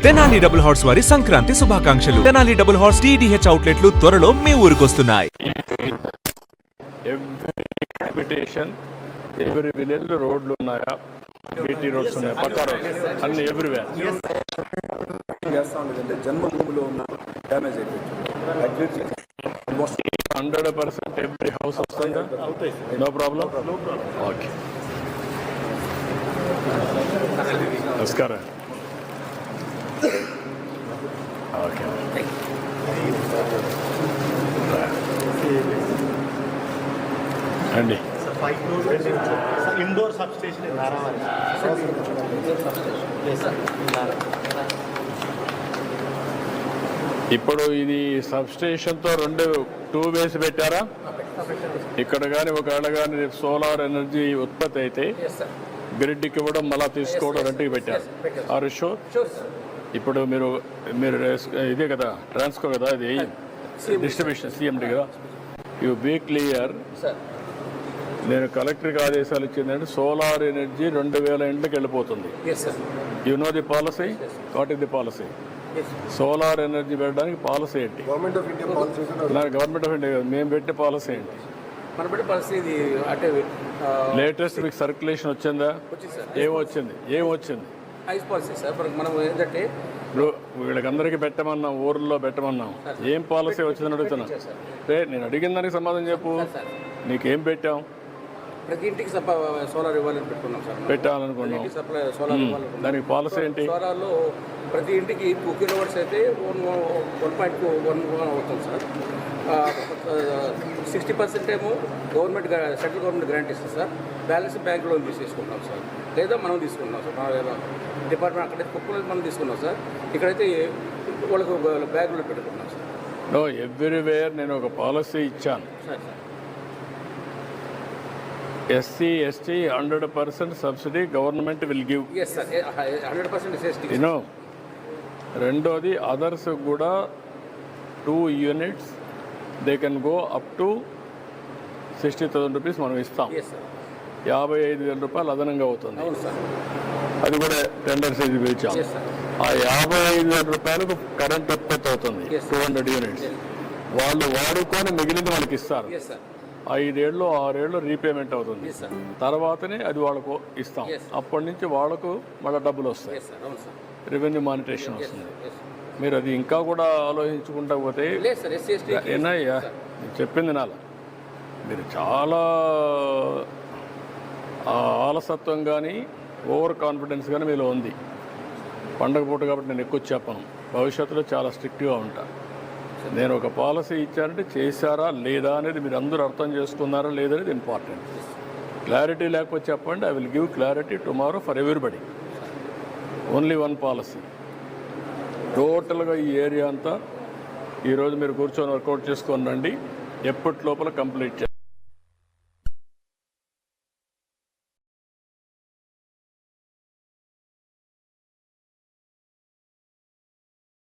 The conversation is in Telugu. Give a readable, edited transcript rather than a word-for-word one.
తెనాలి డబుల్ హార్స్ వారి సంక్రాంతి శుభాకాంక్షలు. తెనాలి డబుల్ హార్స్ టీడీహెచ్ అవుట్లెట్లు త్వరలో మీ ఊరికొస్తున్నాయి. ఎవరి విలేజ్ లో రోడ్లు ఉన్నాయా, బీటీ రోడ్స్ ఉన్నాయా, పక్కా రోడ్స్ అన్ని ఎవ్రీవేర్. జన్మభూమిలో ఉన్న డ్యామేజ్ అయిపోయింది. 100% ఎవ్రీ హౌస్ వస్తుందా? No problem. ఓకే, నమస్కారం. ఓకే, అండి. ఇండోర్ సబ్ స్టేషన్ ఇప్పుడు ఇది సబ్ స్టేషన్తో 2 వేస్ పెట్టారా? ఇక్కడ కానీ ఒకవేళ కానీ రేపు సోలార్ ఎనర్జీ ఉత్పత్తి అయితే గ్రిడ్కి ఇవ్వడం మళ్ళీ తీసుకోవడం రెండుకి పెట్టారు. Are sure? ఇప్పుడు మీరు ఇదే కదా ట్రాన్స్కో కదా, ఇది డిస్ట్రిబ్యూషన్ సిఎండి కదా. You be clear. నేను కలెక్టర్కి ఆదేశాలు ఇచ్చిందంటే సోలార్ ఎనర్జీ 2000 ఇంట్లోకి వెళ్ళిపోతుంది. You know the policy? What is the policy? Solar energy పెట్టడానికి పాలసీ ఏంటి? Government of India policy. Government of India మేము పెట్టే పాలసీ ఏంటి? లేటెస్ట్ మీకు సర్క్యులేషన్ వచ్చిందా? ఏమొచ్చింది? ఇప్పుడు వీళ్ళకందరికీ పెట్టమన్నాం, ఊర్లో పెట్టమన్నాం. ఏం పాలసీ వచ్చిందని అడుగుతున్నా. నేను అడిగిన దానికి సమాధానం చెప్పు. నీకేం పెట్టాం? ప్రతి ఇంటికి సోలార్ ఇవ్వాలని పెట్టుకున్నాం సార్. పెట్టాలనుకున్నాం. దానికి పాలసీ ఏంటి? సోలార్లో ప్రతి ఇంటికి 2 కిలోవాట్స్ అయితే 1.1 అవుతుంది సార్. 60% ఏమో గవర్నమెంట్, సెంట్రల్ గవర్నమెంట్ గ్రాంట్ ఇస్తుంది సార్. బ్యాలెన్స్ బ్యాంక్ లోన్ తీసుకుంటాం సార్, లేదా మనం తీసుకున్నాం సార్. మన డిపార్ట్మెంట్ అక్కడైతే కుక్కలు మనం తీసుకున్నాం సార్. ఇక్కడైతే వాళ్ళకు బ్యాంకులో పెట్టుకున్నాం సార్. నో, ఎవ్రీవేర్ నేను ఒక పాలసీ ఇచ్చాను. Sir sir SC ST 100% subsidy government will give. Yes sir, 100% ST. You know, రెండోది అదర్స్ కూడా 2 units they can go up to 60,000 rupees మనం ఇస్తాం. 55,000 రూపాయలు అదనంగా అవుతుంది. అవును సార్. అది కూడా టెండర్స్ ఇది పిలిచాం. ఆ 55,000 రూపాయలకు కరెంట్ ఉత్పత్తి అవుతుంది. 200 యూనిట్స్ వాళ్ళు వాడుకొని మిగిలింది వాళ్ళకి ఇస్తారు. 5 ఏళ్ళు 6 ఏళ్ళు రీపేమెంట్ అవుతుంది. తర్వాతనే అది వాళ్ళకు ఇస్తాం. అప్పటి నుంచి వాళ్ళకు మళ్ళీ డబ్బులు వస్తాయి, రెవెన్యూ మానిటేషన్ వస్తుంది. మీరు అది ఇంకా కూడా ఆలోచించుకుంటా పోతే ఏనయ్యా నేను చెప్పింది నాలా. మీరు చాలా ఆలసత్వం కానీ ఓవర్ కాన్ఫిడెన్స్ కానీ మీలో ఉంది. పండగ పూట కాబట్టి నేను ఎక్కువ చెప్పను. భవిష్యత్తులో చాలా స్ట్రిక్ట్గా ఉంటా. నేను ఒక పాలసీ ఇచ్చానంటే చేశారా లేదా అనేది మీరు అందరూ అర్థం చేసుకున్నారా లేదనేది ఇంపార్టెంట్. క్లారిటీ లేకపోతే చెప్పండి. I will give clarity tomorrow for everybody. Only 1 policy. టోటల్గా ఈ ఏరియా అంతా ఈరోజు మీరు కూర్చొని వర్కౌట్ చేసుకొని రండి. ఎప్పటి లోపల కంప్లీట్ చేస్తాం.